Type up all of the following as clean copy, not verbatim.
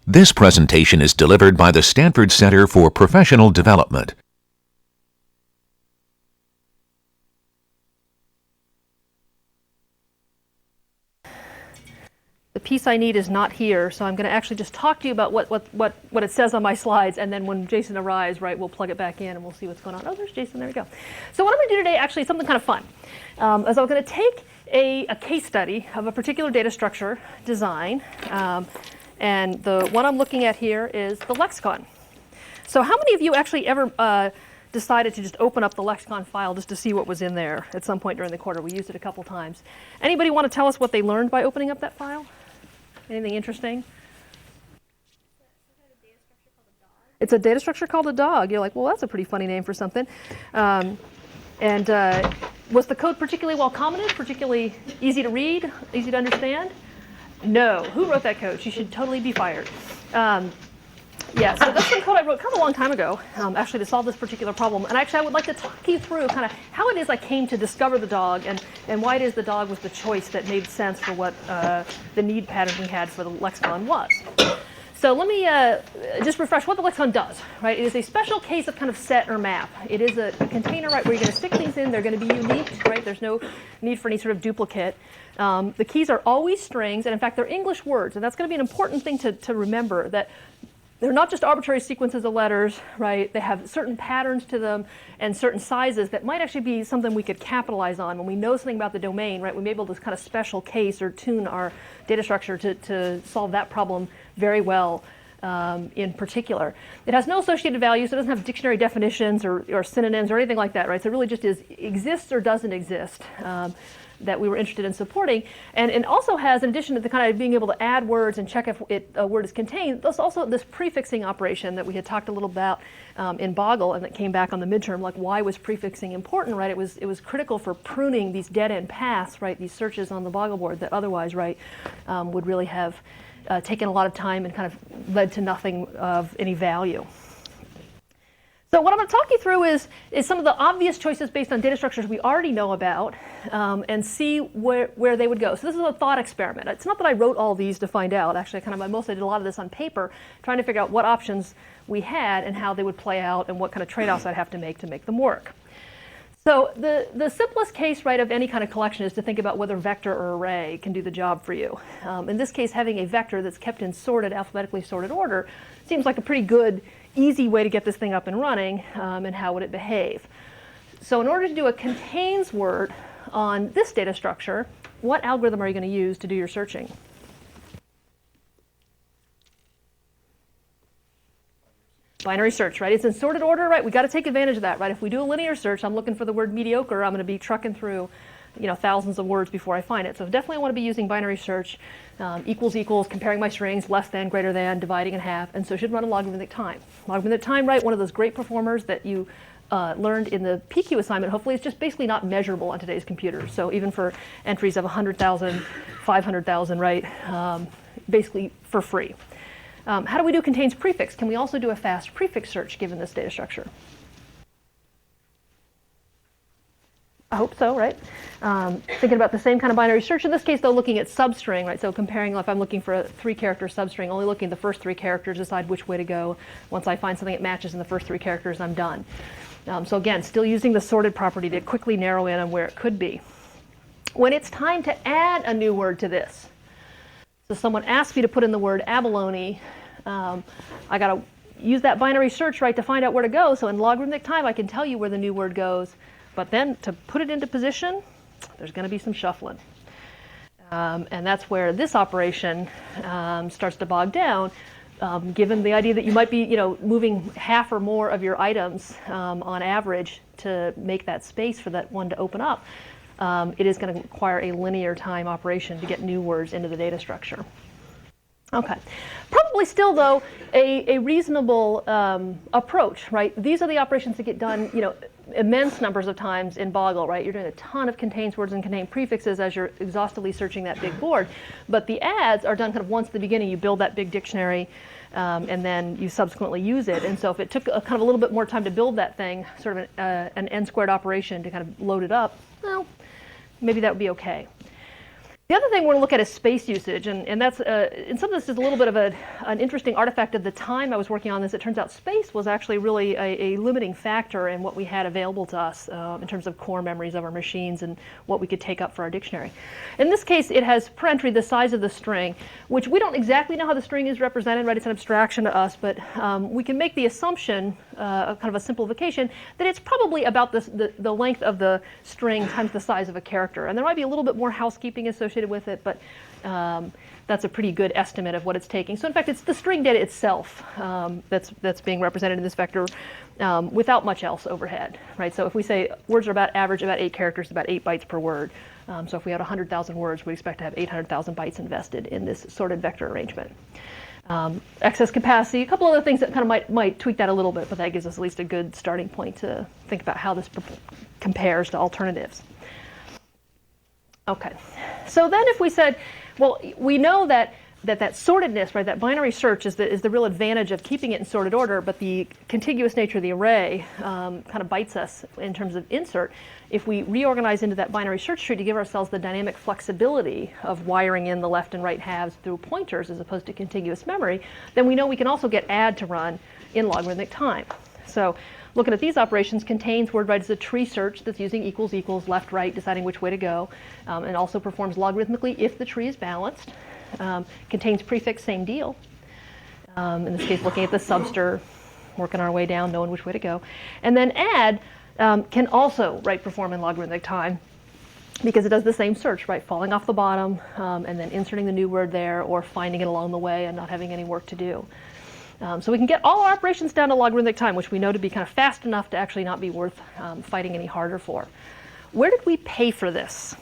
This presentation is delivered by the Stanford Center for Professional Development. The piece I need is not here, so I'm going to actually just talk to you about what it says on my slides, and then when Jason arrives, right, we'll plug it back in and we'll see what's going on. Oh, there's Jason, there we go. So what I'm going to do today actually is something kind of fun. Is I'm going to take a case study of a particular data structure design, and the one I'm looking at here is the lexicon. So how many of you actually ever decided to just open up the lexicon file just to see what was in there at some point during the quarter? We used it a couple times. Anybody want to tell us what they learned by opening up that file? Anything interesting? It's a data structure called a dog. You're like, well, that's a pretty funny name for something. Was the code particularly well commented, particularly easy to read, easy to understand? No. Who wrote that code? She should totally be fired. Yeah, so that's some code I wrote kind of a long time ago, actually, to solve this particular problem. And actually, I would like to talk you through kind of how it is I came to discover the dog and why it is the dog was the choice that made sense for what the need pattern we had for the lexicon was. So let me just refresh what the lexicon does, right? It is a special case of kind of set or map. It is a container, right, where you're going to stick things in. They're going to be unique, right? There's no need for any sort of duplicate. The keys are always strings, and in fact, they're English words. And that's going to be an important thing to remember, that they're not just arbitrary sequences of letters, right? They have certain patterns to them and certain sizes that might actually be something we could capitalize on. When we know something about the domain, right, we may be able to kind of special case or tune our data structure to solve that problem very well in particular. It has no associated values, so it doesn't have dictionary definitions or synonyms or anything like that, right? So it really just exists or doesn't exist. That we were interested in supporting, and it also has, in addition to the kind of being able to add words and check if a word is contained, there's also this prefixing operation that we had talked a little about in Boggle, and that came back on the midterm. Like, why was prefixing important, right? It was critical for pruning these dead-end paths, right? These searches on the Boggle board that otherwise, right, would really have taken a lot of time and kind of led to nothing of any value. So what I'm going to talk you through is some of the obvious choices based on data structures we already know about, and see where they would go. So this is a thought experiment. It's not that I wrote all these to find out. Actually, I mostly did a lot of this on paper, trying to figure out what options we had and how they would play out and what kind of trade-offs I'd have to make them work. So the simplest case, right, of any kind of collection is to think about whether vector or array can do the job for you. In this case, having a vector that's kept in alphabetically sorted order seems like a pretty good, easy way to get this thing up and running, and how would it behave. So in order to do a contains word on this data structure, what algorithm are you going to use to do your searching? Binary search, right? It's in sorted order, right? We got to take advantage of that, right? If we do a linear search, I'm looking for the word mediocre, I'm going to be trucking through, thousands of words before I find it. So definitely I want to be using binary search, equals, comparing my strings, less than, greater than, dividing in half, and so it should run a logarithmic time. Logarithmic time, right? One of those great performers that you learned in the PQ assignment. Hopefully it's just basically not measurable on today's computers. So even for entries of 100,000, 500,000, right? Basically for free. How do we do contains prefix? Can we also do a fast prefix search given this data structure? I hope so, right? Thinking about the same kind of binary search. In this case, though, looking at substring, right? So comparing, if I'm looking for a 3-character substring, only looking at the first 3 characters, decide which way to go. Once I find something that matches in the first 3 characters, I'm done. So again, still using the sorted property to quickly narrow in on where it could be. When it's time to add a new word to this, so someone asks me to put in the word abalone, I got to use that binary search, right, to find out where to go. So in logarithmic time, I can tell you where the new word goes. But then to put it into position, there's going to be some shuffling. And that's where this operation starts to bog down, given the idea that you might be moving half or more of your items on average to make that space for that one to open up. It is going to require a linear time operation to get new words into the data structure. Okay. Probably still, though, a reasonable approach, right? These are the operations that get done, immense numbers of times in Boggle, right? You're doing a ton of contains words and contain prefixes as you're exhaustively searching that big board. But the adds are done kind of once at the beginning. You build that big dictionary, and then you subsequently use it. And so if it took kind of a little bit more time to build that thing, sort of an n squared operation to kind of load it up, well, maybe that would be okay. The other thing we're going to look at is space usage, and that's, and some of this is a little bit of an interesting artifact of the time I was working on this. It turns out space was actually really a limiting factor in what we had available to us in terms of core memories of our machines and what we could take up for our dictionary. In this case, it has per entry the size of the string, which we don't exactly know how the string is represented, right? It's an abstraction to us, but we can make the assumption, kind of a simplification, that it's probably about the length of the string times the size of a character. And there might be a little bit more housekeeping associated with it, but that's a pretty good estimate of what it's taking. So in fact, it's the string data itself that's being represented in this vector without much else overhead, right? So if we say words are about average about 8 characters, about 8 bytes per word. So if we had 100,000 words, we expect to have 800,000 bytes invested in this sorted vector arrangement. Excess capacity, a couple other things that kind of might tweak that a little bit, but that gives us at least a good starting point to think about how this compares to alternatives. Okay, so then if we said, well, we know that sortedness, right, that binary search is the real advantage of keeping it in sorted order, but the contiguous nature of the array kind of bites us in terms of insert. If we reorganize into that binary search tree to give ourselves the dynamic flexibility of wiring in the left and right halves through pointers as opposed to contiguous memory, then we know we can also get add to run in logarithmic time. So looking at these operations, contains word right as a tree search that's using equals equals, left, right, deciding which way to go, and also performs logarithmically if the tree is balanced. Contains prefix, same deal. In this case, looking at the subster, working our way down, knowing which way to go. And then add can also perform in logarithmic time because it does the same search, right? Falling off the bottom and then inserting the new word there or finding it along the way and not having any work to do. So we can get all our operations down to logarithmic time, which we know to be kind of fast enough to actually not be worth fighting any harder for. Where did we pay for this?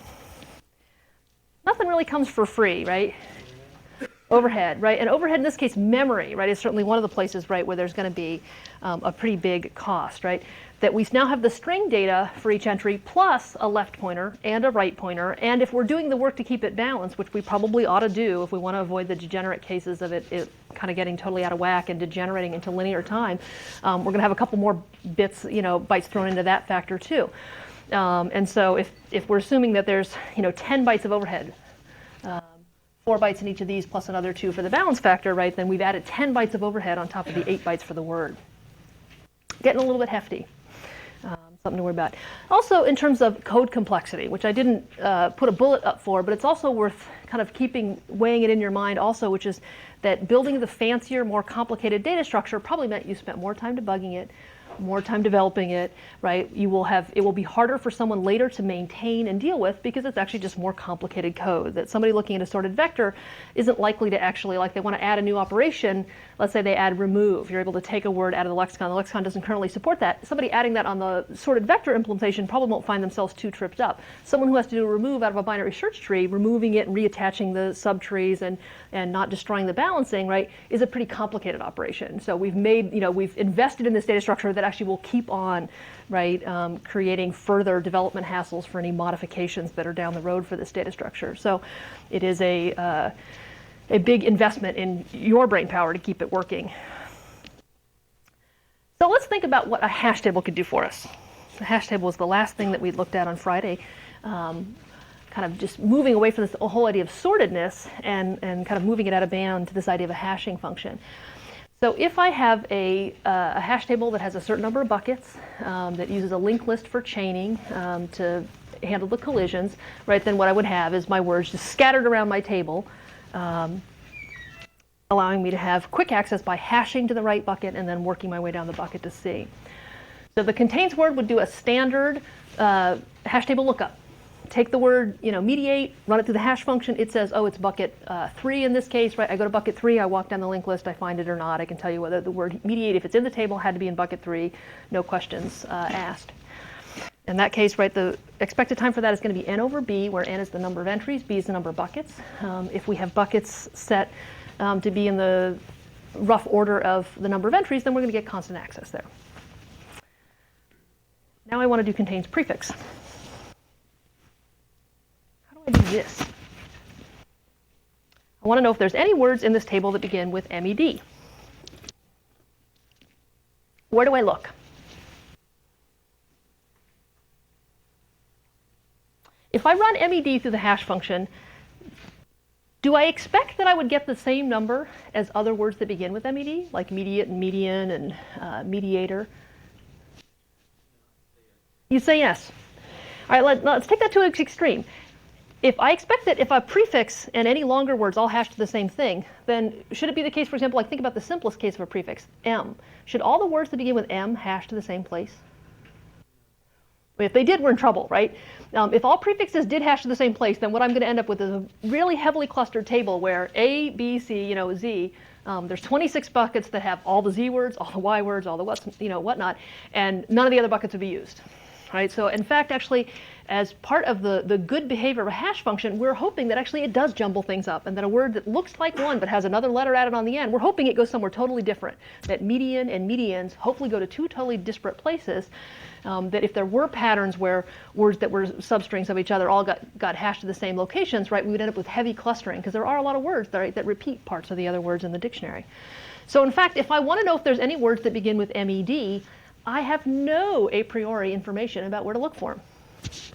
Nothing really comes for free, right? Overhead, right? And overhead in this case, memory, right, is certainly one of the places, right, where there's going to be a pretty big cost, right? That we now have the string data for each entry plus a left pointer and a right pointer, and if we're doing the work to keep it balanced, which we probably ought to do if we want to avoid the degenerate cases of it kind of getting totally out of whack and degenerating into linear time, we're going to have a couple more bits, bytes thrown into that factor too. And so if we're assuming that there's 10 bytes of overhead, 4 bytes in each of these plus another 2 for the balance factor, right, then we've added 10 bytes of overhead on top of the 8 bytes for the word. Getting a little bit hefty. Something to worry about. Also, in terms of code complexity, which I didn't put a bullet up for, but it's also worth kind of weighing it in your mind also, which is that building the fancier, more complicated data structure probably meant you spent more time debugging it, more time developing it, right? It will be harder for someone later to maintain and deal with because it's actually just more complicated code. That somebody looking at a sorted vector isn't likely to actually, like they want to add a new operation, let's say they add remove. You're able to take a word out of the lexicon doesn't currently support that. Somebody adding that on the sorted vector implementation probably won't find themselves too tripped up. Someone who has to do a remove out of a binary search tree, removing it and reattaching the subtrees and not destroying the balancing, right, is a pretty complicated operation. So we've invested in this data structure that actually will keep on, right, creating further development hassles for any modifications that are down the road for this data structure. So it is a big investment in your brain power to keep it working. So let's think about what a hash table could do for us. The hash table was the last thing that we looked at on Friday, kind of just moving away from this whole idea of sortedness and kind of moving it out of band to this idea of a hashing function. So if I have a hash table that has a certain number of buckets, that uses a linked list for chaining to handle the collisions, right, then what I would have is my words just scattered around my table, allowing me to have quick access by hashing to the right bucket and then working my way down the bucket to C. So the contains word would do a standard hash table lookup. Take the word, mediate, run it through the hash function. It says, oh, it's bucket 3 in this case, right? I go to bucket 3, I walk down the linked list, I find it or not. I can tell you whether the word mediate, if it's in the table, had to be in bucket 3, no questions asked. In that case, right, the expected time for that is going to be n over b, where n is the number of entries, b is the number of buckets. If we have buckets set to be in the rough order of the number of entries, then we're going to get constant access there. Now I want to do contains prefix. I do this. I want to know if there's any words in this table that begin with MED. where do I look? If I run MED through the hash function, do I expect that I would get the same number as other words that begin with MED, like mediate and median and mediator? You say yes. All right, let's take that to its extreme. If I expect that if a prefix and any longer words all hash to the same thing, then should it be the case, for example, like think about the simplest case of a prefix, M. Should all the words that begin with M hash to the same place? If they did, we're in trouble, right? If all prefixes did hash to the same place, then what I'm going to end up with is a really heavily clustered table where A, B, C, Z, there's 26 buckets that have all the Z words, all the Y words, all the whatnot, and none of the other buckets would be used. Right? So in fact, actually, as part of the good behavior of a hash function, we're hoping that actually it does jumble things up, and that a word that looks like one but has another letter added on the end, we're hoping it goes somewhere totally different. That median and medians hopefully go to two totally disparate places. That if there were patterns where words that were substrings of each other all got hashed to the same locations, right, we would end up with heavy clustering, because there are a lot of words that repeat parts of the other words in the dictionary. So in fact, if I want to know if there's any words that begin with MED, I have no a priori information about where to look for them.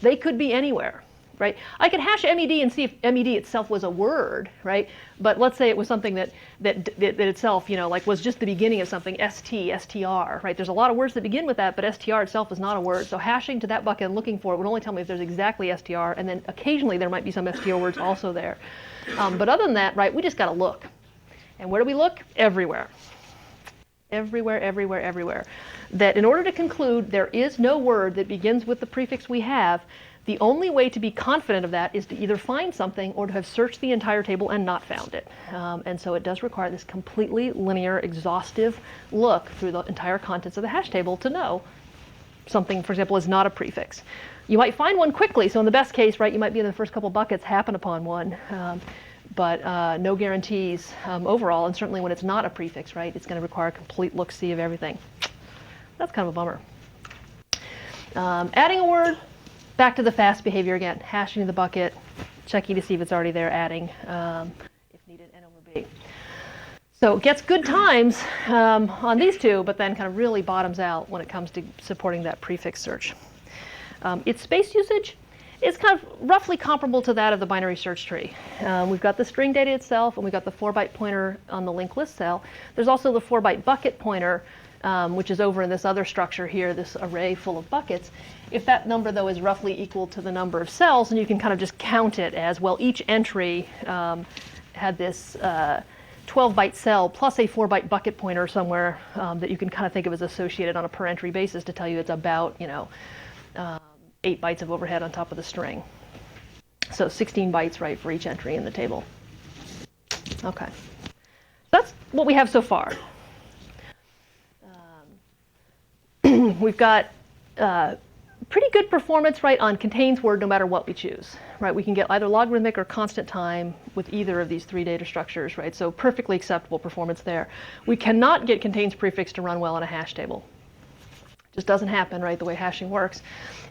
They could be anywhere, right? I could hash MED and see if MED itself was a word, right? But let's say it was something that itself, like was just the beginning of something, ST, STR, right? There's a lot of words that begin with that, but STR itself is not a word. So hashing to that bucket and looking for it would only tell me if there's exactly STR, and then occasionally there might be some STR words also there. But other than that, right, we just got to look. And where do we look? Everywhere. Everywhere, everywhere, everywhere. That in order to conclude there is no word that begins with the prefix we have, the only way to be confident of that is to either find something or to have searched the entire table and not found it. And so it does require this completely linear, exhaustive look through the entire contents of the hash table to know something, for example, is not a prefix. You might find one quickly, so in the best case, right, you might be in the first couple buckets, happen upon one. But no guarantees overall, and certainly when it's not a prefix, right, it's going to require a complete look-see of everything. That's kind of a bummer. Adding a word, back to the fast behavior again, hashing the bucket, checking to see if it's already there, adding, if needed, N over B. So it gets good times on these two, but then kind of really bottoms out when it comes to supporting that prefix search. Its space usage is kind of roughly comparable to that of the binary search tree. We've got the string data itself, and we've got the 4-byte pointer on the linked list cell. There's also the 4-byte bucket pointer, which is over in this other structure here, this array full of buckets. If that number, though, is roughly equal to the number of cells, and you can kind of just count it as, well, each entry had this 12-byte cell plus a 4-byte bucket pointer somewhere that you can kind of think of as associated on a per entry basis to tell you it's about, 8 bytes of overhead on top of the string. So 16 bytes, right, for each entry in the table. Okay. That's what we have so far. We've got pretty good performance, right, on contains word no matter what we choose, right? We can get either logarithmic or constant time with either of these 3 data structures, right? So perfectly acceptable performance there. We cannot get contains prefix to run well in a hash table. Just doesn't happen, right, the way hashing works.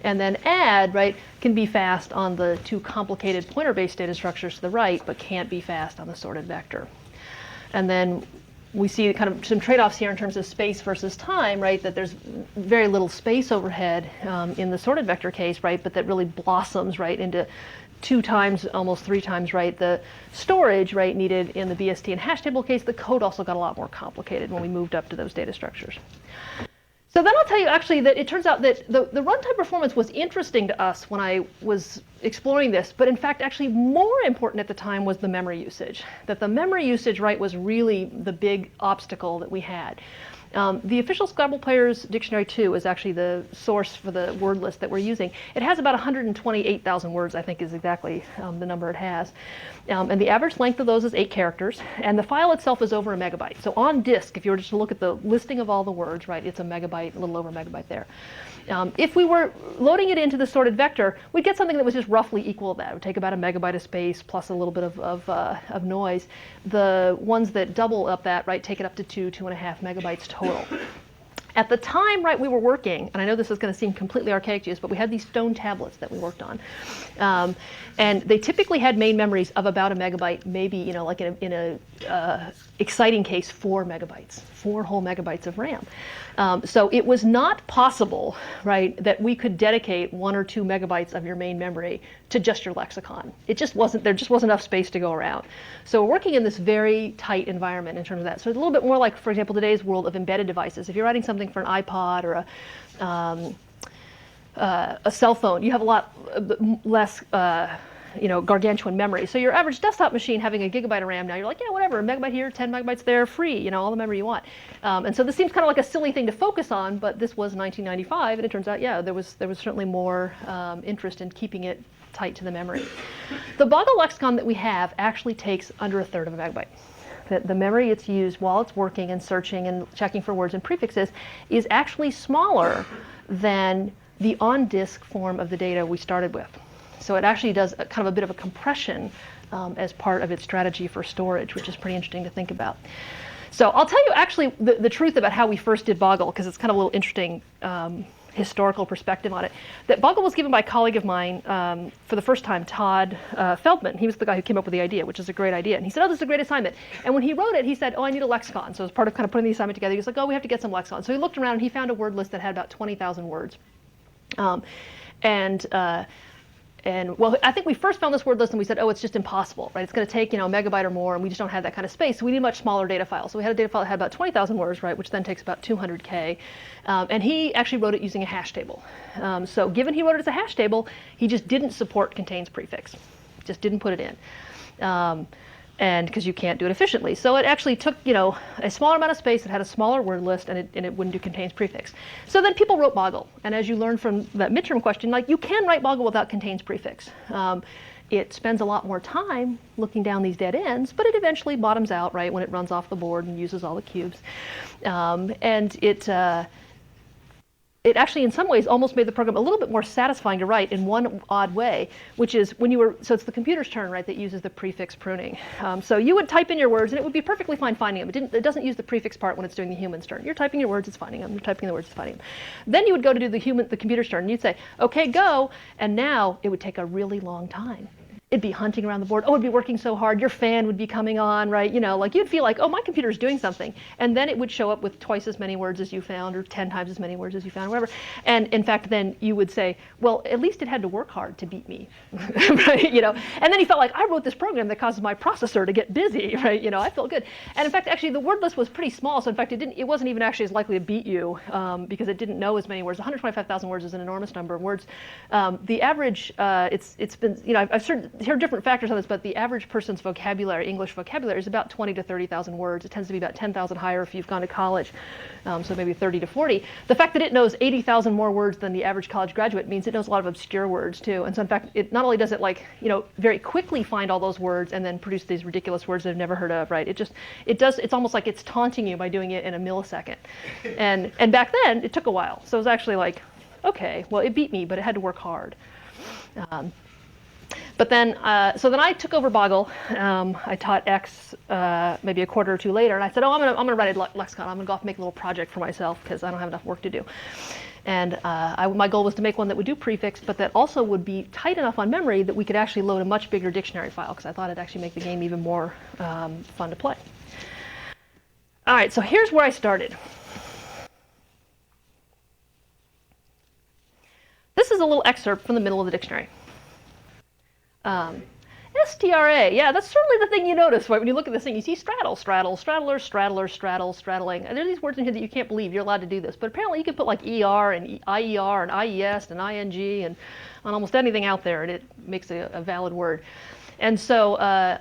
And then add, right, can be fast on the 2 complicated pointer-based data structures to the right, but can't be fast on the sorted vector. And then we see kind of some trade-offs here in terms of space versus time, right, that there's very little space overhead in the sorted vector case, right, but that really blossoms, right, into 2 times, almost 3 times, right, the storage, right, needed in the BST and hash table case. The code also got a lot more complicated when we moved up to those data structures. So then I'll tell you actually that it turns out that the runtime performance was interesting to us when I was exploring this, but in fact actually more important at the time was the memory usage. That the memory usage, right, was really the big obstacle that we had. The official Scrabble Players Dictionary 2 is actually the source for the word list that we're using. It has about 128,000 words, I think is exactly the number it has. And the average length of those is 8 characters, and the file itself is over a megabyte. So on disk, if you were just to look at the listing of all the words, right, it's a megabyte, a little over a megabyte there. If we were loading it into the sorted vector, we'd get something that was just roughly equal to that. It would take about a megabyte of space plus a little bit of noise. The ones that double up that, right, take it up to 2.5 megabytes total. At the time, right, we were working, and I know this is going to seem completely archaic to you, but we had these stone tablets that we worked on. And they typically had main memories of about a megabyte, maybe, like in a exciting case, 4 megabytes, 4 whole megabytes of RAM. So it was not possible, right, that we could dedicate 1 or 2 megabytes of your main memory to just your lexicon. It just wasn't, there just wasn't enough space to go around. So we're working in this very tight environment in terms of that. So it's a little bit more like, for example, today's world of embedded devices. If you're writing something for an iPod or a cell phone, you have a lot less gargantuan memory. So your average desktop machine having a gigabyte of RAM now, you're like, yeah, whatever, a megabyte here, 10 megabytes there, free, all the memory you want. And so this seems kind of like a silly thing to focus on, but this was 1995, and it turns out, yeah, there was certainly more interest in keeping it tight to the memory. The Boggle lexicon that we have actually takes under 1/3 of a megabyte. The memory it's used while it's working and searching and checking for words and prefixes is actually smaller than the on-disk form of the data we started with. So it actually does kind of a bit of a compression as part of its strategy for storage, which is pretty interesting to think about. So I'll tell you actually the truth about how we first did Boggle, because it's kind of a little interesting historical perspective on it. That Boggle was given by a colleague of mine for the first time, Todd Feldman. He was the guy who came up with the idea, which is a great idea. And he said, oh, this is a great assignment. And when he wrote it, he said, oh, I need a lexicon. So as part of kind of putting the assignment together, he was like, oh, we have to get some lexicon. So he looked around and he found a word list that had about 20,000 words. And well, I think we first found this word list and we said, oh, it's just impossible, right? It's going to take, a megabyte or more, and we just don't have that kind of space. So we need a much smaller data file. So we had a data file that had about 20,000 words, right, which then takes about 200K. And he actually wrote it using a hash table. So given he wrote it as a hash table, he just didn't support contains prefix. Just didn't put it in. And because you can't do it efficiently. So it actually took, a smaller amount of space, it had a smaller word list, and it wouldn't do contains prefix. So then people wrote Boggle. And as you learned from that midterm question, you can write Boggle without contains prefix. It spends a lot more time looking down these dead ends, but it eventually bottoms out, right, when it runs off the board and uses all the cubes. And it actually, in some ways, almost made the program a little bit more satisfying to write in one odd way, which is so it's the computer's turn, right, that uses the prefix pruning. So you would type in your words, and it would be perfectly fine finding them. It doesn't use the prefix part when it's doing the human's turn. You're typing your words, it's finding them. You're typing the words, it's finding them. Then you would go to do the computer's turn, and you'd say, okay, go, and now it would take a really long time. It'd be hunting around the board. Oh, it'd be working so hard. Your fan would be coming on, right? You'd feel like, oh, my computer's doing something. And then it would show up with twice as many words as you found, or 10 times as many words as you found, whatever. And in fact, then you would say, well, at least it had to work hard to beat me, right? And then you felt like, I wrote this program that causes my processor to get busy, right? I felt good. And in fact, actually, the word list was pretty small. So in fact, it wasn't even actually as likely to beat you because it didn't know as many words. 125,000 words is an enormous number of words. The average, it's been, I've heard different factors on this, but the average person's vocabulary, English vocabulary, is about 20 to 30,000 words. It tends to be about 10,000 higher if you've gone to college, so maybe 30 to 40. The fact that it knows 80,000 more words than the average college graduate means it knows a lot of obscure words too. And so in fact, it not only does it very quickly find all those words and then produce these ridiculous words that I've never heard of, right? It's almost like it's taunting you by doing it in a millisecond. And back then, it took a while. So it was actually like, okay, well, it beat me, but it had to work hard. But then, so then I took over Boggle. I taught X maybe a quarter or two later, and I said, oh, I'm gonna write a lexicon. I'm gonna go off and make a little project for myself because I don't have enough work to do. And my goal was to make one that would do prefix, but that also would be tight enough on memory that we could actually load a much bigger dictionary file, because I thought it'd actually make the game even more fun to play. All right, so here's where I started. This is a little excerpt from the middle of the dictionary. STRA, yeah, that's certainly the thing you notice, right? When you look at this thing, you see straddle, straddle, straddler, straddler, straddle, straddling. And there are these words in here that you can't believe you're allowed to do this. But apparently you can put like ER and IER and IES and ING and on almost anything out there, and it makes a valid word. And so,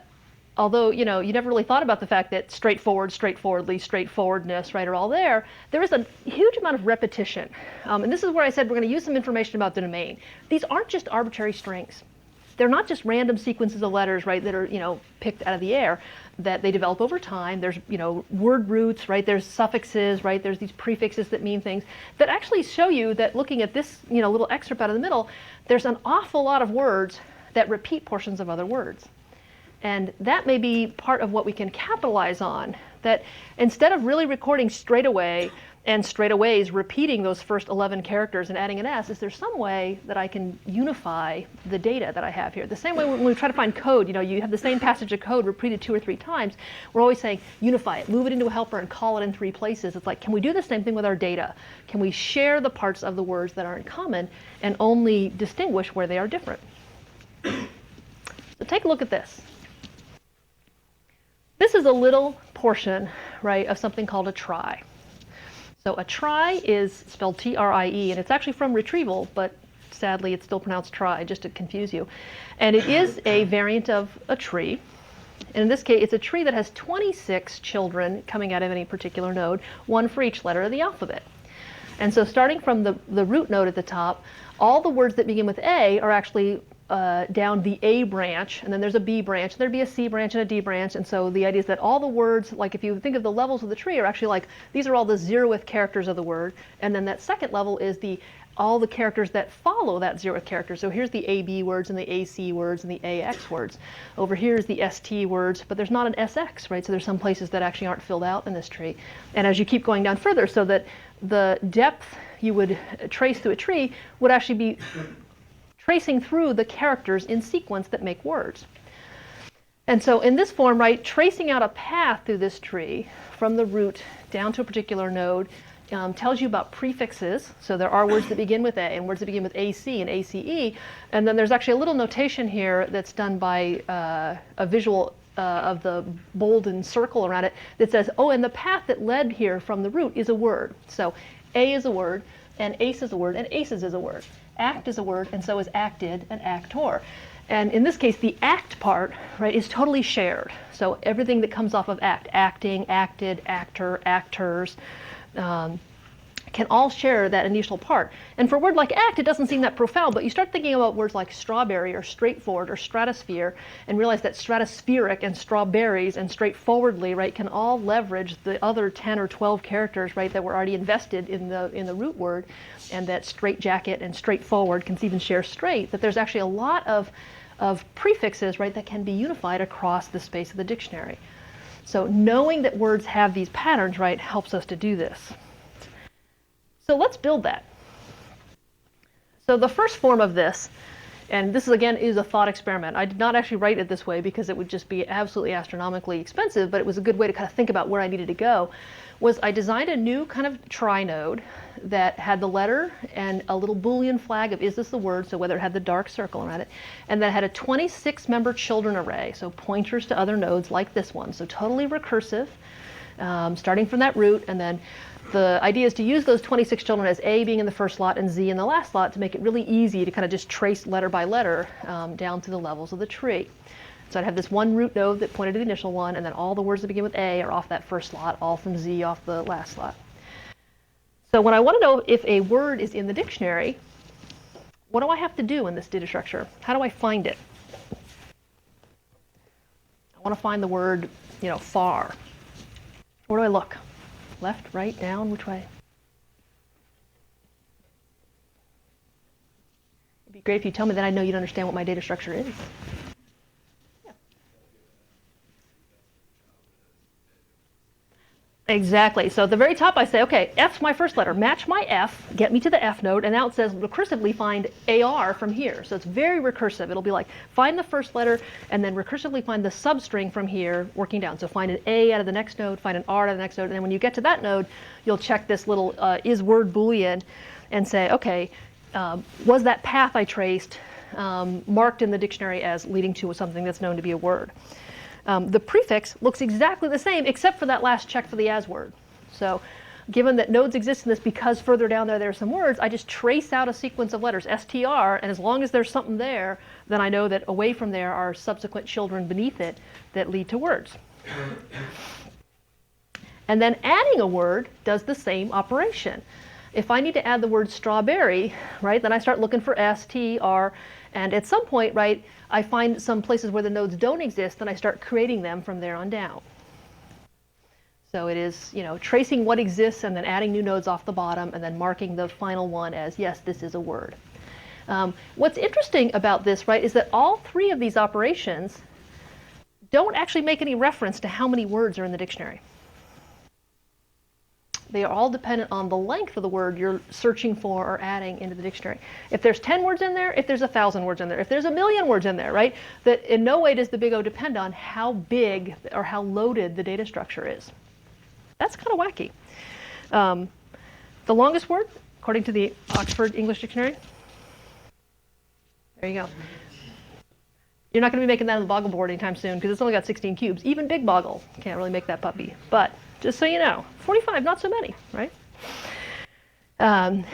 although, you never really thought about the fact that straightforward, straightforwardly, straightforwardness, right, are all there, there is a huge amount of repetition. And this is where I said we're going to use some information about the domain. These aren't just arbitrary strings. They're not just random sequences of letters, right, that are, picked out of the air, that they develop over time. There's, word roots, right, there's suffixes, right, there's these prefixes that mean things that actually show you that looking at this, little excerpt out of the middle, there's an awful lot of words that repeat portions of other words. And that may be part of what we can capitalize on, that instead of really recording straight away and straight away is repeating those first 11 characters and adding an S, is there some way that I can unify the data that I have here? The same way when we try to find code, you have the same passage of code repeated 2 or 3 times. We're always saying, unify it, move it into a helper, and call it in 3 places. It's like, can we do the same thing with our data? Can we share the parts of the words that are in common and only distinguish where they are different? So take a look at this. This is a little portion, right, of something called a trie. So a trie is spelled T-R-I-E, and it's actually from retrieval, but sadly it's still pronounced trie, just to confuse you. And it is a variant of a tree. And in this case, it's a tree that has 26 children coming out of any particular node, 1 for each letter of the alphabet. And so starting from the root node at the top, all the words that begin with A are actually down the A branch, and then there's a B branch, there'd be a C branch and a D branch, and so the idea is that all the words, like if you think of the levels of the tree, are actually like, these are all the 0th characters of the word, and then that second level is all the characters that follow that 0th character. So here's the AB words and the AC words and the AX words. Over here is the ST words, but there's not an SX, right? So there's some places that actually aren't filled out in this tree. And as you keep going down further, so that the depth you would trace through a tree would actually be tracing through the characters in sequence that make words. And so in this form, right, tracing out a path through this tree from the root down to a particular node tells you about prefixes. So there are words that begin with A and words that begin with AC and ACE. And then there's actually a little notation here that's done by a visual of the bold and circle around it that says, oh, and the path that led here from the root is a word. So A is a word, and ACE is a word, and ACES is a word. Act is a word, and so is acted and actor. And in this case, the act part, right, is totally shared. So everything that comes off of act, acting, acted, actor, actors, can all share that initial part. And for a word like act, it doesn't seem that profound, but you start thinking about words like strawberry or straightforward or stratosphere and realize that stratospheric and strawberries and straightforwardly, right, can all leverage the other 10 or 12 characters, right, that were already invested in the root word, and that straightjacket and straightforward can even share straight, that there's actually a lot of prefixes, right, that can be unified across the space of the dictionary. So knowing that words have these patterns, right, helps us to do this. So let's build that. So the first form of this, and this is again is a thought experiment. I did not actually write it this way because it would just be absolutely astronomically expensive, but it was a good way to kind of think about where I needed to go, was I designed a new kind of trie node that had the letter and a little Boolean flag of is this the word, so whether it had the dark circle around it, and then had a 26-member children array, so pointers to other nodes like this one, so totally recursive, starting from that root, and then the idea is to use those 26 children as A being in the first slot and Z in the last slot to make it really easy to kind of just trace letter by letter down to the levels of the tree. So I'd have this one root node that pointed to the initial one, and then all the words that begin with A are off that first slot, all from Z off the last slot. So when I want to know if a word is in the dictionary, what do I have to do in this data structure? How do I find it? I want to find the word, far. Where do I look? Left, right, down, which way? It'd be great if you tell me, then I know you'd understand what my data structure is. Yeah. Exactly. So at the very top I say, okay, F's my first letter. Match my F, get me to the F node, and now it says recursively find AR from here. So it's very recursive. It'll be like find the first letter and then recursively find the substring from here working down. So find an A out of the next node, find an R out of the next node, and then when you get to that node, you'll check this little is word Boolean and say, okay, was that path I traced marked in the dictionary as leading to something that's known to be a word? The prefix looks exactly the same except for that last check for the as word. So given that nodes exist in this because further down there are some words, I just trace out a sequence of letters, STR, and as long as there's something there, then I know that away from there are subsequent children beneath it that lead to words. And then adding a word does the same operation. If I need to add the word strawberry, right, then I start looking for S, T, R, and at some point, right, I find some places where the nodes don't exist, and I start creating them from there on down. So it is, tracing what exists and then adding new nodes off the bottom and then marking the final one as, yes, this is a word. What's interesting about this, right, is that all three of these operations don't actually make any reference to how many words are in the dictionary. They are all dependent on the length of the word you're searching for or adding into the dictionary. If there's 10 words in there, if there's 1,000 words in there, if there's 1,000,000 words in there, right? That in no way does the big O depend on how big or how loaded the data structure is. That's kind of wacky. The longest word, according to the Oxford English Dictionary, there you go. You're not going to be making that on the Boggle board anytime soon because it's only got 16 cubes. Even Big Boggle can't really make that puppy. But just so you know, 45, not so many, right? In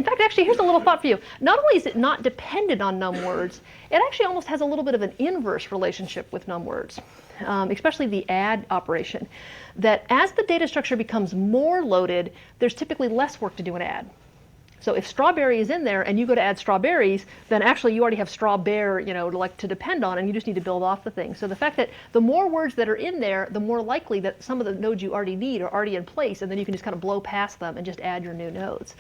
fact, actually, here's a little thought for you. Not only is it not dependent on num words, it actually almost has a little bit of an inverse relationship with num words, especially the add operation. That as the data structure becomes more loaded, there's typically less work to do in add. So if strawberry is in there and you go to add strawberries, then actually you already have strawberry, to depend on, and you just need to build off the thing. So the fact that the more words that are in there, the more likely that some of the nodes you already need are already in place, and then you can just kind of blow past them and just add your new nodes.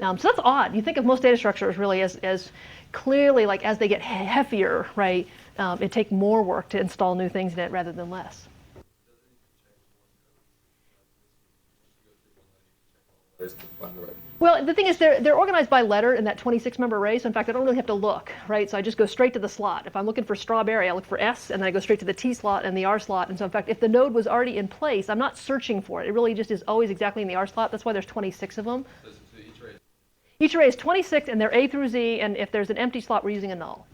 So that's odd. You think of most data structures really as clearly like as they get heftier, right? It takes more work to install new things in it rather than less. Well, the thing is, they're organized by letter in that 26-member array, so in fact, I don't really have to look, right? So I just go straight to the slot. If I'm looking for strawberry, I look for S, and then I go straight to the T slot and the R slot. And so in fact, if the node was already in place, I'm not searching for it. It really just is always exactly in the R slot. That's why there's 26 of them. Each array is 26, and they're A through Z, and if there's an empty slot, we're using a null.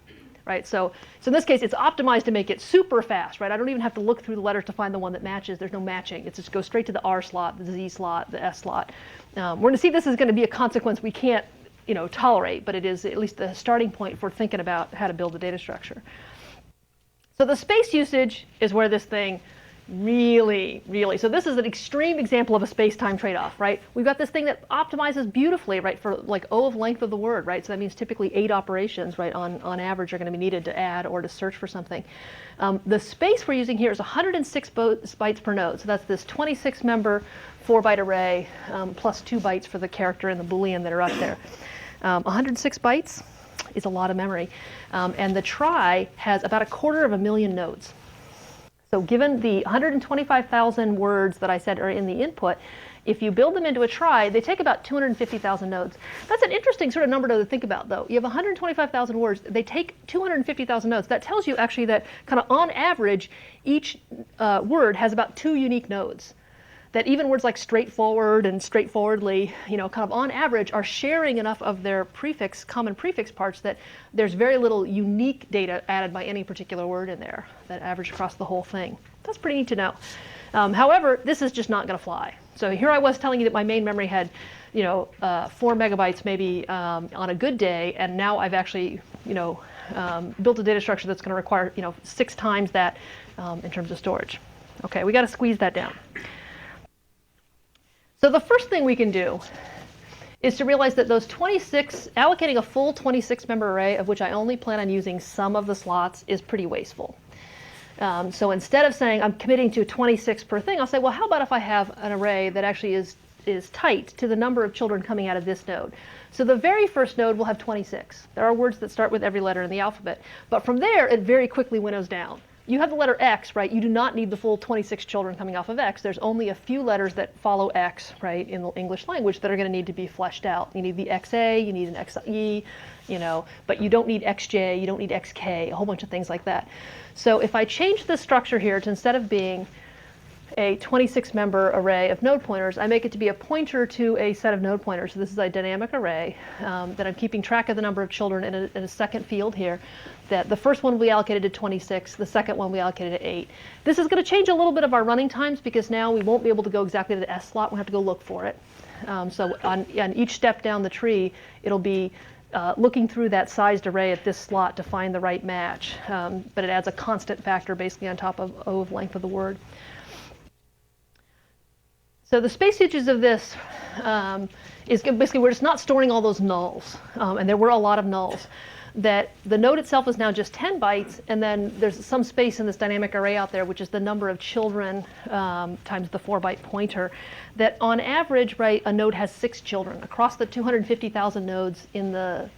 Right, so in this case, it's optimized to make it super fast, right? I don't even have to look through the letters to find the one that matches. There's no matching. It just goes straight to the R slot, the Z slot, the S slot. We're going to see this is going to be a consequence we can't, tolerate, but it is at least the starting point for thinking about how to build a data structure. So the space usage is where this thing really, so this is an extreme example of a space-time trade-off, right? We've got this thing that optimizes beautifully, right, for like O of length of the word, right? So that means typically 8 operations, right, on average are going to be needed to add or to search for something. The space we're using here is 106 bytes per node. So that's this 26-member 4-byte array plus 2 bytes for the character and the Boolean that are up there. 106 bytes is a lot of memory. And the trie has about 250,000 nodes. So given the 125,000 words that I said are in the input, if you build them into a trie, they take about 250,000 nodes. That's an interesting sort of number to think about, though. You have 125,000 words. They take 250,000 nodes. That tells you actually that kind of on average, each word has about 2 unique nodes. That even words like straightforward and straightforwardly, kind of on average are sharing enough of their common prefix parts that there's very little unique data added by any particular word in there that average across the whole thing. That's pretty neat to know. However, this is just not going to fly. So here I was telling you that my main memory had, 4 megabytes maybe on a good day, and now I've actually, built a data structure that's going to require, 6 times that in terms of storage. Okay, we got to squeeze that down. So the first thing we can do is to realize that those 26, allocating a full 26-member array, of which I only plan on using some of the slots, is pretty wasteful. So instead of saying I'm committing to 26 per thing, I'll say, well, how about if I have an array that actually is tight to the number of children coming out of this node? So the very first node will have 26. There are words that start with every letter in the alphabet. But from there, it very quickly winnows down. You have the letter X, right? You do not need the full 26 children coming off of X. There's only a few letters that follow X, right, in the English language that are going to need to be fleshed out. You need the XA, you need an XE, but you don't need XJ, you don't need XK, a whole bunch of things like that. So if I change the structure here to instead of being a 26-member array of node pointers, I make it to be a pointer to a set of node pointers. So this is a dynamic array that I'm keeping track of the number of children in a second field here. That the first one we allocated to 26, the second one we allocated to 8. This is going to change a little bit of our running times because now we won't be able to go exactly to the S slot. We'll have to go look for it. So on each step down the tree, it'll be looking through that sized array at this slot to find the right match. But it adds a constant factor basically on top of O of length of the word. So the space uses of this is basically we're just not storing all those nulls. And there were a lot of nulls. That the node itself is now just 10 bytes, and then there's some space in this dynamic array out there, which is the number of children times the 4-byte pointer, that on average, right, a node has 6 children. Across the 250,000 nodes in the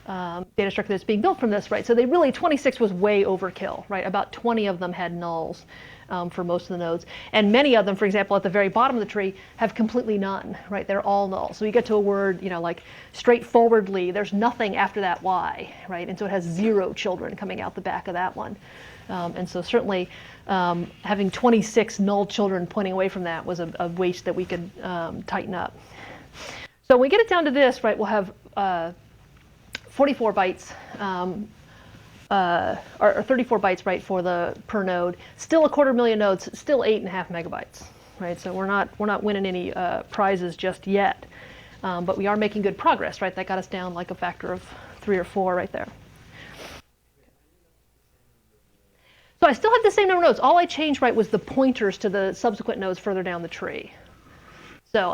data structure that's being built from this, right? So 26 was way overkill, right? About 20 of them had nulls for most of the nodes. And many of them, for example, at the very bottom of the tree, have completely none, right? They're all null. So you get to a word, like straightforwardly, there's nothing after that Y, right? And so it has 0 children coming out the back of that one. And so certainly having 26 null children pointing away from that was a waste that we could tighten up. So when we get it down to this, right, we'll have 44 bytes, or 34 bytes, right, for the per node. Still 250,000 nodes, still 8.5 megabytes, right? So we're not winning any prizes just yet, but we are making good progress, right? That got us down like a factor of 3 or 4 right there. So I still have the same number of nodes. All I changed, right, was the pointers to the subsequent nodes further down the tree. So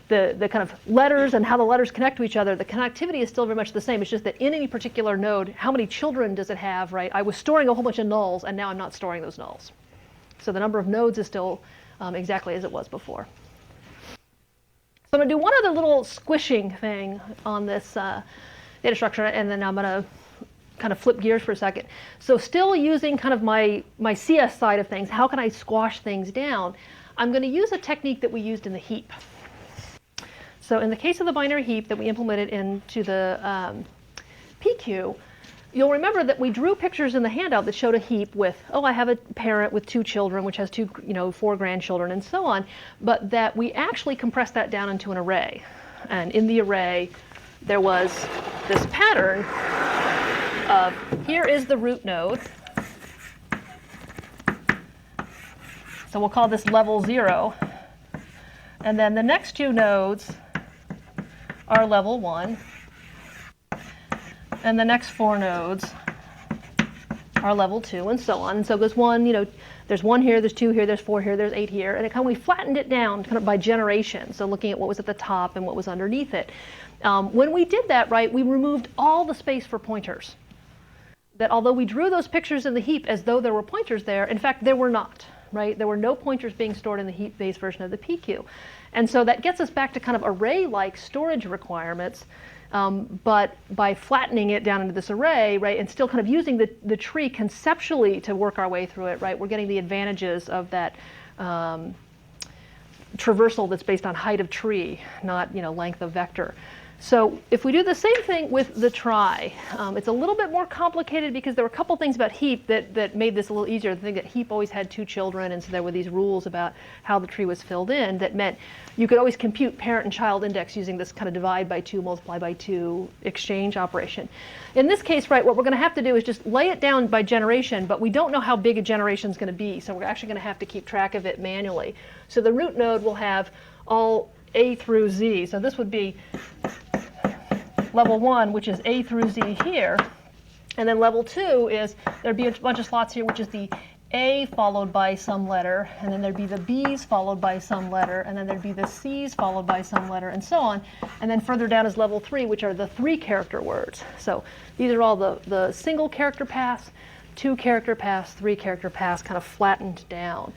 the kind of letters and how the letters connect to each other, the connectivity is still very much the same. It's just that in any particular node, how many children does it have, right? I was storing a whole bunch of nulls, and now I'm not storing those nulls. So the number of nodes is still exactly as it was before. So I'm going to do one other little squishing thing on this data structure, and then I'm going to kind of flip gears for a second. So still using kind of my CS side of things, how can I squash things down? I'm going to use a technique that we used in the heap. So in the case of the binary heap that we implemented into the PQ, you'll remember that we drew pictures in the handout that showed a heap with, I have a parent with 2 children, which has 4 grandchildren, and so on, but that we actually compressed that down into an array. And in the array, there was this pattern of, here is the root node. So we'll call this level 0. And then the next 2 nodes are level 1. And the next 4 nodes are level 2, and so on. And so it goes 1, there's 1 here, there's 2 here, there's 4 here, there's 8 here. And we flattened it down kind of by generation. So looking at what was at the top and what was underneath it. When we did that, right, we removed all the space for pointers. That although we drew those pictures in the heap as though there were pointers there, in fact, there were not. Right? There were no pointers being stored in the heap-based version of the PQ. And so that gets us back to kind of array-like storage requirements, but by flattening it down into this array, right, and still kind of using the tree conceptually to work our way through it, right, we're getting the advantages of that traversal that's based on height of tree, not length of vector. So if we do the same thing with the trie, it's a little bit more complicated because there were a couple things about heap that made this a little easier. The thing that heap always had 2 children, and so there were these rules about how the tree was filled in that meant you could always compute parent and child index using this kind of divide by 2, multiply by 2 exchange operation. In this case, right, what we're going to have to do is just lay it down by generation, but we don't know how big a generation is going to be, so we're actually going to have to keep track of it manually. So the root node will have all A through Z. So this would be level 1, which is A through Z here. And then level 2 is, there'd be a bunch of slots here, which is the A followed by some letter, and then there'd be the B's followed by some letter, and then there'd be the C's followed by some letter, and so on. And then further down is level 3, which are the 3-character words. So these are all the single character paths, 2-character paths, 3-character paths, kind of flattened down.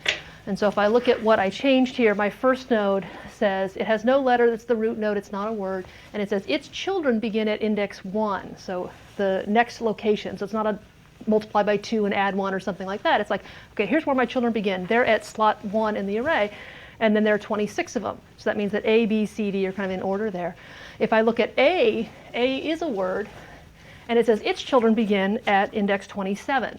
And so if I look at what I changed here, my first node says it has no letter, that's the root node, it's not a word, and it says its children begin at index 1, so the next location. So it's not a multiply by 2 and add 1 or something like that. It's like, okay, here's where my children begin. They're at slot 1 in the array, and then there are 26 of them. So that means that A, B, C, D are kind of in order there. If I look at A is a word, and it says its children begin at index 27.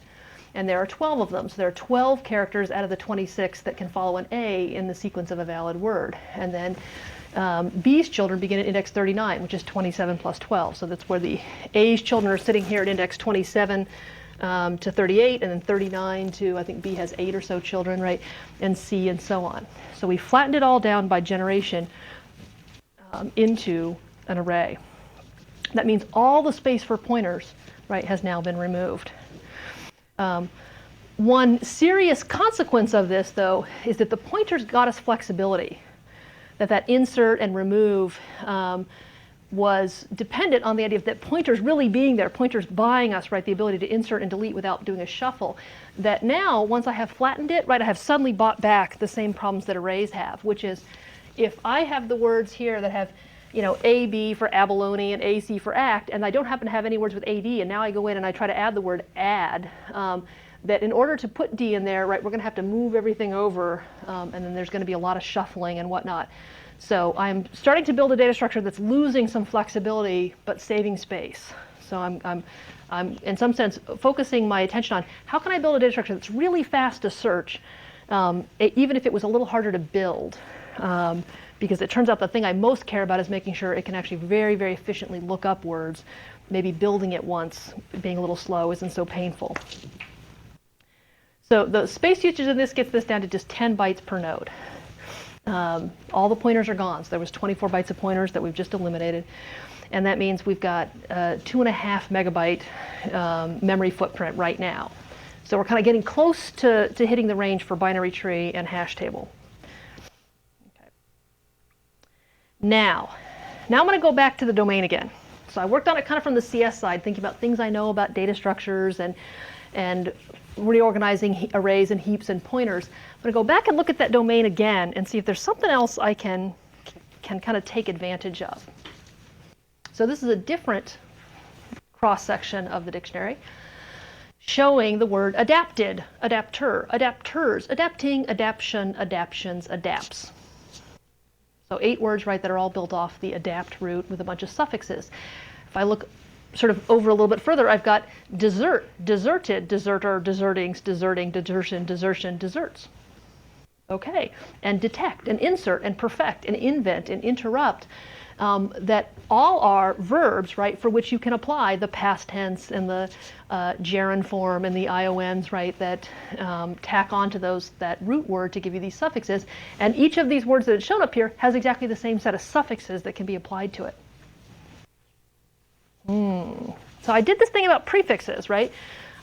And there are 12 of them. So there are 12 characters out of the 26 that can follow an A in the sequence of a valid word. And then B's children begin at index 39, which is 27 plus 12. So that's where the A's children are sitting here at index 27 to 38, and then 39 to, I think B has 8 or so children, right? And C and so on. So we flattened it all down by generation into an array. That means all the space for pointers, right, has now been removed. One serious consequence of this, though, is that the pointers got us flexibility. That insert and remove was dependent on the idea of that pointers really being there, pointers buying us, right, the ability to insert and delete without doing a shuffle. That now, once I have flattened it, right, I have suddenly bought back the same problems that arrays have, which is if I have the words here that have AB for abalone and AC for act, and I don't happen to have any words with AD, and now I go in and I try to add the word add, that in order to put D in there, right, we're going to have to move everything over, and then there's going to be a lot of shuffling and whatnot. So I'm starting to build a data structure that's losing some flexibility but saving space. So I'm in some sense focusing my attention on how can I build a data structure that's really fast to search, even if it was a little harder to build. Because it turns out the thing I most care about is making sure it can actually very, very efficiently look up words. Maybe building it once, being a little slow, isn't so painful. So the space usage in this gets this down to just 10 bytes per node. All the pointers are gone. So there was 24 bytes of pointers that we've just eliminated. And that means we've got 2.5 megabyte memory footprint right now. So we're kind of getting close to hitting the range for binary tree and hash table. Okay. Now I'm going to go back to the domain again. So I worked on it kind of from the CS side, thinking about things I know about data structures and reorganizing arrays and heaps and pointers. I'm going to go back and look at that domain again and see if there's something else I can kind of take advantage of. So this is a different cross-section of the dictionary showing the word adapted, adapter, adapters, adapting, adaption, adaptions, adapts. So 8 words, right, that are all built off the adapt root with a bunch of suffixes. If I look sort of over a little bit further, I've got desert, deserted, deserter, desertings, deserting, desertion, desertion, deserts. Okay, and detect, and insert, and perfect, and invent, and interrupt, that all are verbs, right, for which you can apply the past tense and the gerund form and the ions, right, that tack onto that root word to give you these suffixes. And each of these words that is shown up here has exactly the same set of suffixes that can be applied to it. So I did this thing about prefixes, right?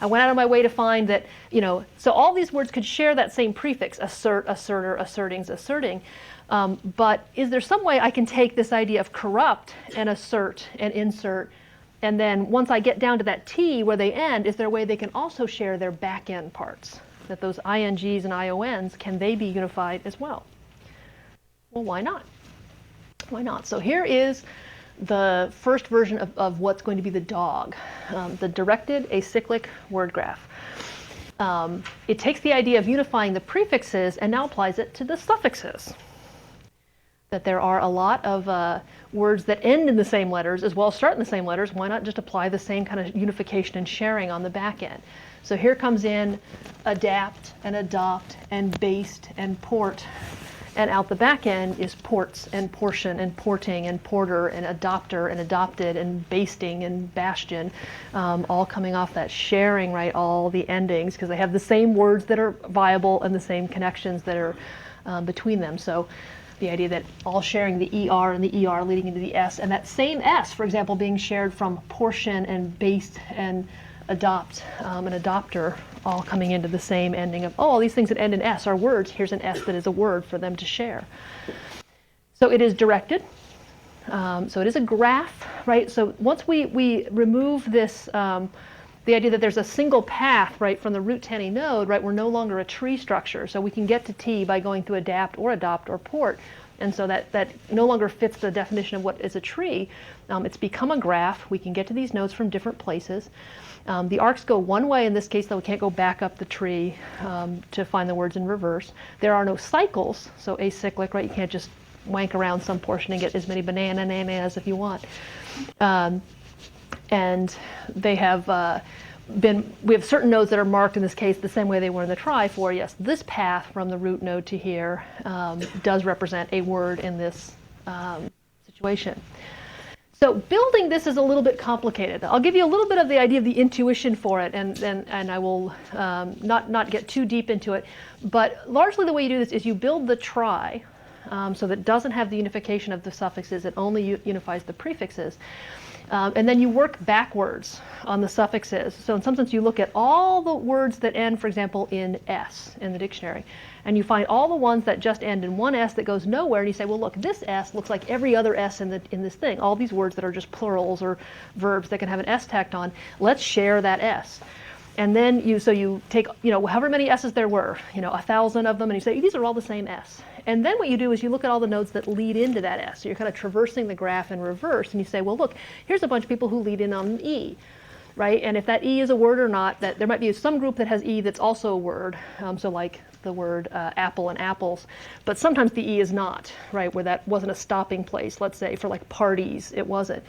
I went out of my way to find that, so all these words could share that same prefix, assert, asserter, assertings, asserting. But is there some way I can take this idea of corrupt and assert and insert, and then once I get down to that T where they end, is there a way they can also share their back-end parts? That those INGs and IONs, can they be unified as well? Well, why not? Why not? So here is the first version of what's going to be the DOG, the directed acyclic word graph. It takes the idea of unifying the prefixes and now applies it to the suffixes. That there are a lot of words that end in the same letters as well as start in the same letters. Why not just apply the same kind of unification and sharing on the back end? So here comes in adapt and adopt and based and port. And out the back end is ports and portion and porting and porter and adopter and adopted and basting and bastion, all coming off that sharing, right, all the endings, because they have the same words that are viable and the same connections that are between them. So the idea that all sharing the ER and the ER leading into the S, and that same S, for example, being shared from portion and based and adopt and adopter, all coming into the same ending of, oh, all these things that end in S are words. Here's an S that is a word for them to share. So it is directed. So it is a graph, right? So once we remove this, the idea that there's a single path, right, from the root to any node, right, we're no longer a tree structure. So we can get to T by going through adapt or adopt or port. And so that no longer fits the definition of what is a tree. It's become a graph. We can get to these nodes from different places. The arcs go one way in this case, though we can't go back up the tree to find the words in reverse. There are no cycles, so acyclic, right? You can't just wank around some portion and get as many bananas if you want. And they have we have certain nodes that are marked in this case the same way they were in the trie for, yes, this path from the root node to here does represent a word in this situation. So building this is a little bit complicated. I'll give you a little bit of the idea of the intuition for it, and I will not get too deep into it. But largely the way you do this is you build the trie so that it doesn't have the unification of the suffixes, it only unifies the prefixes. And then you work backwards on the suffixes. So in some sense, you look at all the words that end, for example, in S in the dictionary. And you find all the ones that just end in one S that goes nowhere. And you say, well, look, this S looks like every other S in this thing. All these words that are just plurals or verbs that can have an S tacked on. Let's share that S. And then you take, however many S's there were, 1,000 of them, and you say, these are all the same S. And then what you do is you look at all the nodes that lead into that S. So you're kind of traversing the graph in reverse, and you say, well, look, here's a bunch of people who lead in on an E, right? And if that E is a word or not, that there might be some group that has E that's also a word, so like the word apple and apples, but sometimes the E is not, right, where that wasn't a stopping place, let's say, for like parties, it wasn't.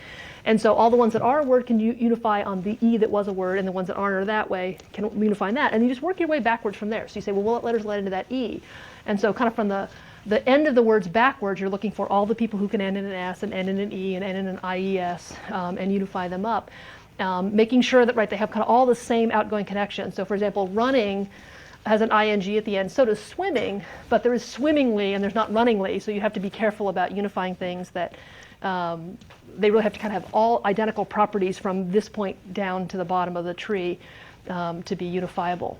And so all the ones that are a word can unify on the E that was a word, and the ones that aren't are that way can unify on that, and you just work your way backwards from there. So you say, well, what letters led into that E? And so kind of from the end of the words backwards, you're looking for all the people who can end in an S and end in an E and end in an IES, and unify them up. Making sure that, right, they have kind of all the same outgoing connections. So for example, running has an ing at the end, so does swimming, but there is swimmingly and there's not runningly, so you have to be careful about unifying things that they really have to kind of have all identical properties from this point down to the bottom of the tree to be unifiable.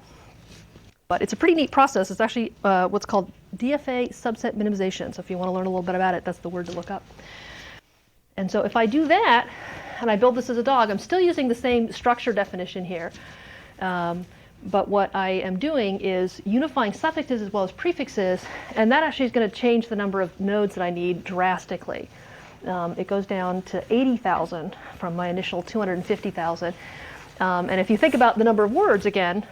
But it's a pretty neat process. It's actually what's called DFA subset minimization. So if you want to learn a little bit about it, that's the word to look up. And so if I do that, and I build this as a dog, I'm still using the same structure definition here. But what I am doing is unifying suffixes as well as prefixes, and that actually is going to change the number of nodes that I need drastically. It goes down to 80,000 from my initial 250,000. And if you think about the number of words again,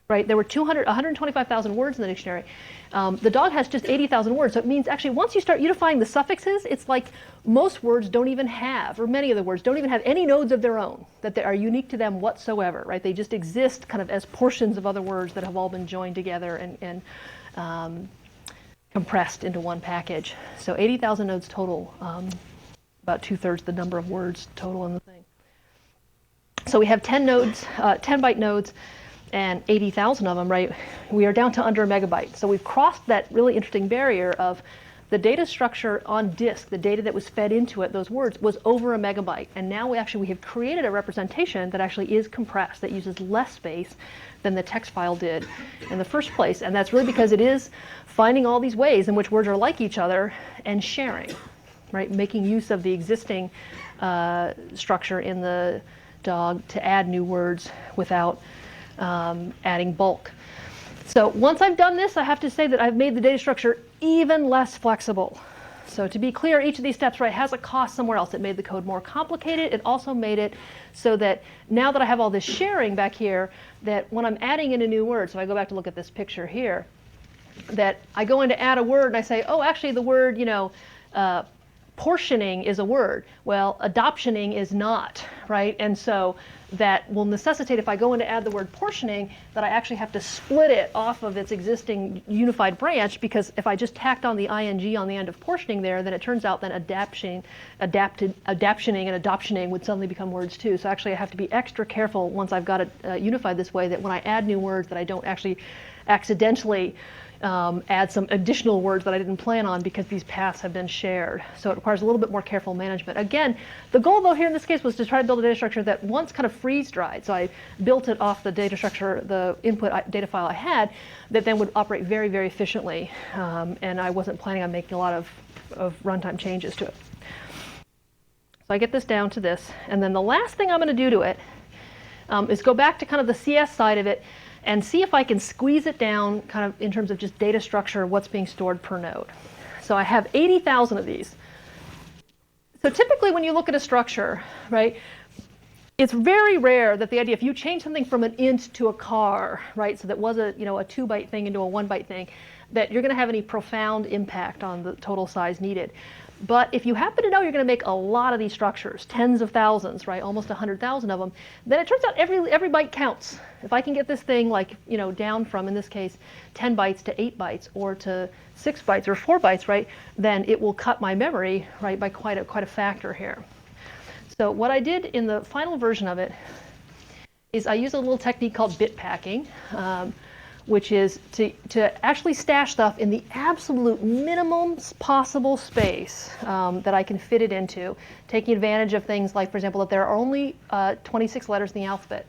right, there were 125,000 words in the dictionary. The dog has just 80,000 words, so it means actually once you start unifying the suffixes, it's like most words don't even have, or many of the words don't even have any nodes of their own, that they are unique to them whatsoever, right? They just exist kind of as portions of other words that have all been joined together and compressed into one package. So 80,000 nodes total, about 2/3 the number of words total in the thing. So we have 10 nodes, 10 byte nodes, and 80,000 of them, right? We are down to under a megabyte. So we've crossed that really interesting barrier of the data structure on disk, the data that was fed into it, those words, was over a megabyte. And now we have created a representation that actually is compressed, that uses less space than the text file did in the first place. And that's really because it is finding all these ways in which words are like each other and sharing, right? Making use of the existing structure in the dog to add new words without adding bulk. So once I've done this, I have to say that I've made the data structure even less flexible. So to be clear, each of these steps, right, has a cost somewhere else. It made the code more complicated. It also made it so that now that I have all this sharing back here, that when I'm adding in a new word, so I go back to look at this picture here, that I go in to add a word and I say, oh, actually the word, portioning is a word. Well, adoptioning is not, right? And so that will necessitate, if I go in to add the word portioning, that I actually have to split it off of its existing unified branch, because if I just tacked on the ing on the end of portioning there, then it turns out that adaptioning and adoptioning would suddenly become words too. So actually I have to be extra careful once I've got it unified this way, that when I add new words that I don't actually accidentally add some additional words that I didn't plan on, because these paths have been shared. So it requires a little bit more careful management. Again, the goal though here in this case was to try to build a data structure that once kind of freeze dried. So I built it off the data structure, the input data file I had, that then would operate very, very efficiently. And I wasn't planning on making a lot of runtime changes to it. So I get this down to this. And then the last thing I'm going to do to it is go back to kind of the CS side of it and see if I can squeeze it down kind of in terms of just data structure, what's being stored per node. So I have 80,000 of these. So typically when you look at a structure, right, it's very rare that the idea, if you change something from an int to a car, right, so that was a 2-byte thing into a 1-byte thing, that you're going to have any profound impact on the total size needed. But if you happen to know you're going to make a lot of these structures, tens of thousands, right, almost 100,000 of them, then it turns out every byte counts. If I can get this thing down from, in this case, 10 bytes to 8 bytes, or to 6 bytes or 4 bytes, right, then it will cut my memory, right, by quite a factor here. So what I did in the final version of it is I used a little technique called bit packing, which is to actually stash stuff in the absolute minimum possible space that I can fit it into, taking advantage of things like, for example, that there are only 26 letters in the alphabet.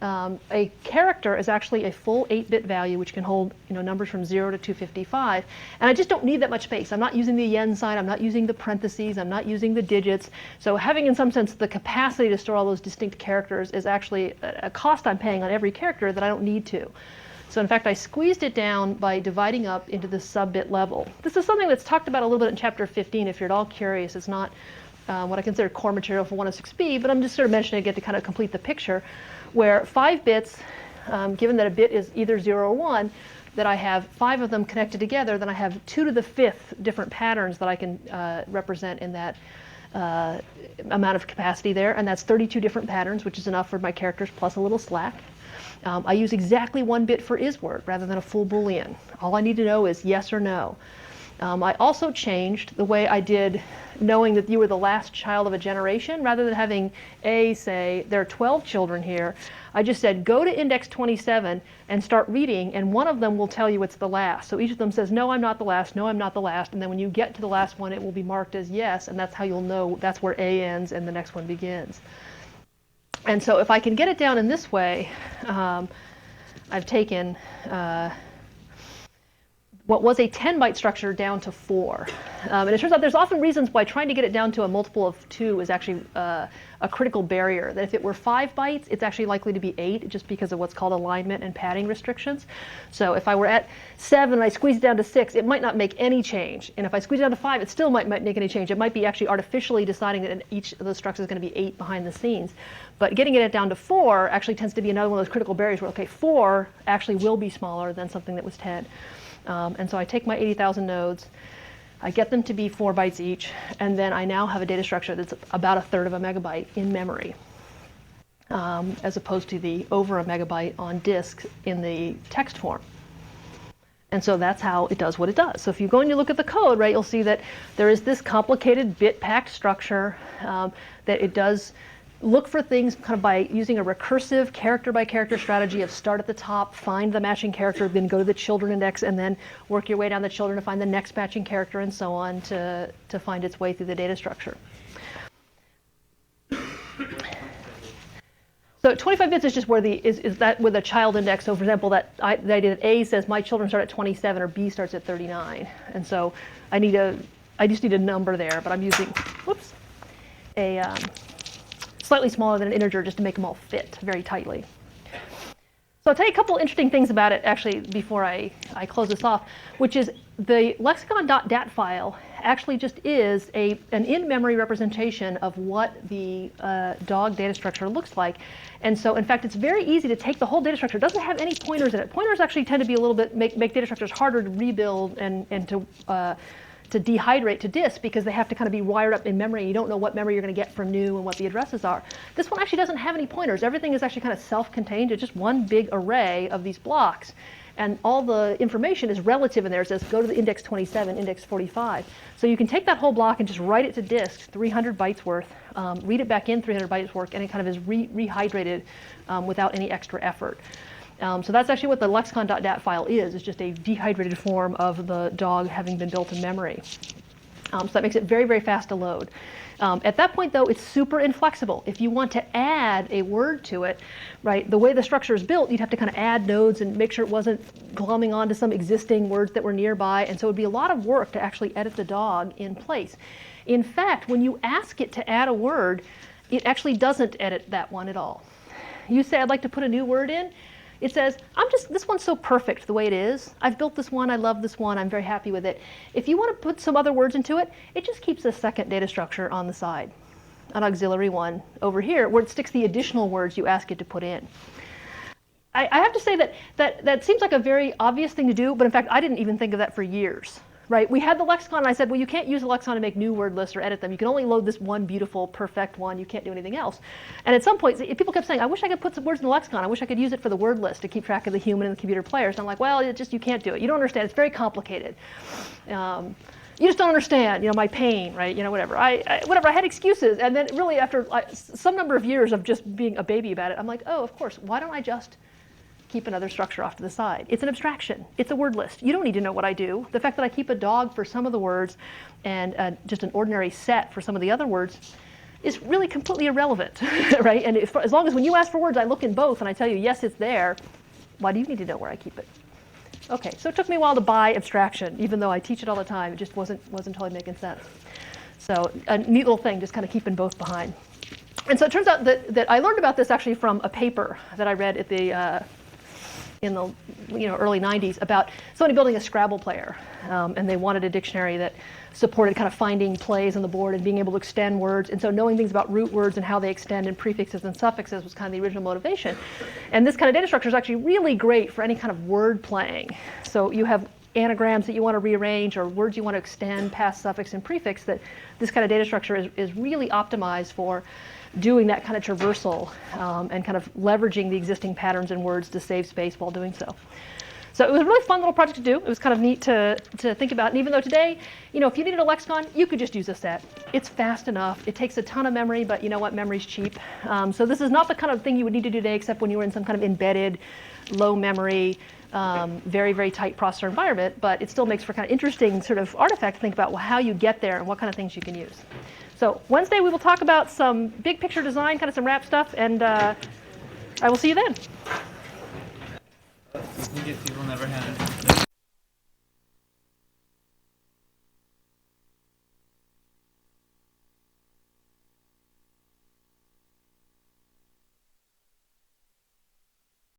A character is actually a full 8-bit value, which can hold numbers from 0 to 255, and I just don't need that much space. I'm not using the yen sign, I'm not using the parentheses, I'm not using the digits. So having, in some sense, the capacity to store all those distinct characters is actually a cost I'm paying on every character that I don't need to. So in fact, I squeezed it down by dividing up into the sub-bit level. This is something that's talked about a little bit in chapter 15 if you're at all curious. It's not what I consider core material for 106b, but I'm just sort of mentioning it to kind of complete the picture, where 5 bits, given that a bit is either 0 or 1, that I have 5 of them connected together, then I have 2 to the 5th different patterns that I can represent in that amount of capacity there, and that's 32 different patterns, which is enough for my characters plus a little slack. I use exactly 1 bit for is word rather than a full Boolean. All I need to know is yes or no. I also changed the way I did knowing that you were the last child of a generation. Rather than having A say, there are 12 children here, I just said, go to index 27 and start reading, and one of them will tell you it's the last. So each of them says, no, I'm not the last, no, I'm not the last, and then when you get to the last one, it will be marked as yes, and that's how you'll know that's where A ends and the next one begins. And so if I can get it down in this way, I've taken what was a 10-byte structure down to 4. And it turns out there's often reasons why trying to get it down to a multiple of 2 is actually a critical barrier. That if it were 5 bytes, it's actually likely to be 8 just because of what's called alignment and padding restrictions. So if I were at 7 and I squeeze it down to 6, it might not make any change. And if I squeeze it down to 5, it still might make any change. It might be actually artificially deciding that each of those structures is going to be 8 behind the scenes. But getting it down to 4 actually tends to be another one of those critical barriers where, okay, 4 actually will be smaller than something that was 10. And so I take my 80,000 nodes, I get them to be 4 bytes each, and then I now have a data structure that's about 1/3 of a megabyte in memory, as opposed to the over a megabyte on disk in the text form. And so that's how it does what it does. So if you go and you look at the code, right, you'll see that there is this complicated bit-packed structure that it does look for things kind of by using a recursive character-by-character strategy of start at the top, find the matching character, then go to the children index, and then work your way down the children to find the next matching character, and so on to find its way through the data structure. So 25 bits is just where is that with a child index. So for example, the idea that A says my children start at 27 or B starts at 39, and so I just need a number there, but I'm using a slightly smaller than an integer just to make them all fit very tightly. So I'll tell you a couple interesting things about it actually before I close this off, which is the lexicon.dat file actually just is an in-memory representation of what the dog data structure looks like. And so in fact, it's very easy to take the whole data structure. It doesn't have any pointers in it. Pointers actually tend to be a little bit, make data structures harder to rebuild and to dehydrate to disk because they have to kind of be wired up in memory. You don't know what memory you're going to get from new and what the addresses are. This one actually doesn't have any pointers. Everything is actually kind of self-contained. It's just one big array of these blocks. And all the information is relative in there. It says go to the index 27, index 45. So you can take that whole block and just write it to disk, 300 bytes worth, read it back in 300 bytes worth, and it kind of is rehydrated without any extra effort. So that's actually what the lexicon.dat file is. It's just a dehydrated form of the dog having been built in memory. So that makes it very, very fast to load. At that point, though, it's super inflexible. If you want to add a word to it, right, the way the structure is built, you'd have to kind of add nodes and make sure it wasn't glumming onto some existing words that were nearby. And so it would be a lot of work to actually edit the dog in place. In fact, when you ask it to add a word, it actually doesn't edit that one at all. You say, I'd like to put a new word in. It says, this one's so perfect the way it is. I've built this one, I love this one, I'm very happy with it. If you want to put some other words into it, it just keeps a second data structure on the side, an auxiliary one over here, where it sticks the additional words you ask it to put in. I have to say that seems like a very obvious thing to do, but in fact, I didn't even think of that for years. Right? We had the lexicon, and I said, well, you can't use the lexicon to make new word lists or edit them. You can only load this one beautiful, perfect one. You can't do anything else. And at some point, people kept saying, I wish I could put some words in the lexicon. I wish I could use it for the word list to keep track of the human and the computer players. And I'm like, well, you can't do it. You don't understand. It's very complicated. You just don't understand, my pain, right? Whatever. I had excuses. And then really after some number of years of just being a baby about it, I'm like, oh, of course, why don't I just keep another structure off to the side? It's an abstraction. It's a word list. You don't need to know what I do. The fact that I keep a dog for some of the words and just an ordinary set for some of the other words is really completely irrelevant, right? And as long as when you ask for words, I look in both and I tell you, yes, it's there, why do you need to know where I keep it? Okay, so it took me a while to buy abstraction, even though I teach it all the time. It just wasn't totally making sense. So a neat little thing, just kind of keeping both behind. And so it turns out that I learned about this actually from a paper that I read at the in the early 90s about somebody building a Scrabble player, and they wanted a dictionary that supported kind of finding plays on the board and being able to extend words. And so knowing things about root words and how they extend in prefixes and suffixes was kind of the original motivation. And this kind of data structure is actually really great for any kind of word playing. So you have anagrams that you want to rearrange or words you want to extend past suffix and prefix, that this kind of data structure is really optimized for doing that kind of traversal and kind of leveraging the existing patterns in words to save space while doing so. So it was a really fun little project to do. It was kind of neat to think about. And even though today, if you needed a lexicon, you could just use a set. It's fast enough. It takes a ton of memory, but you know what? Memory's cheap. So this is not the kind of thing you would need to do today, except when you were in some kind of embedded, low memory, very, very tight processor environment. But it still makes for kind of interesting sort of artifact to think about how you get there and what kind of things you can use. So Wednesday, we will talk about some big picture design, kind of some wrap stuff, and I will see you then. You get people never had it.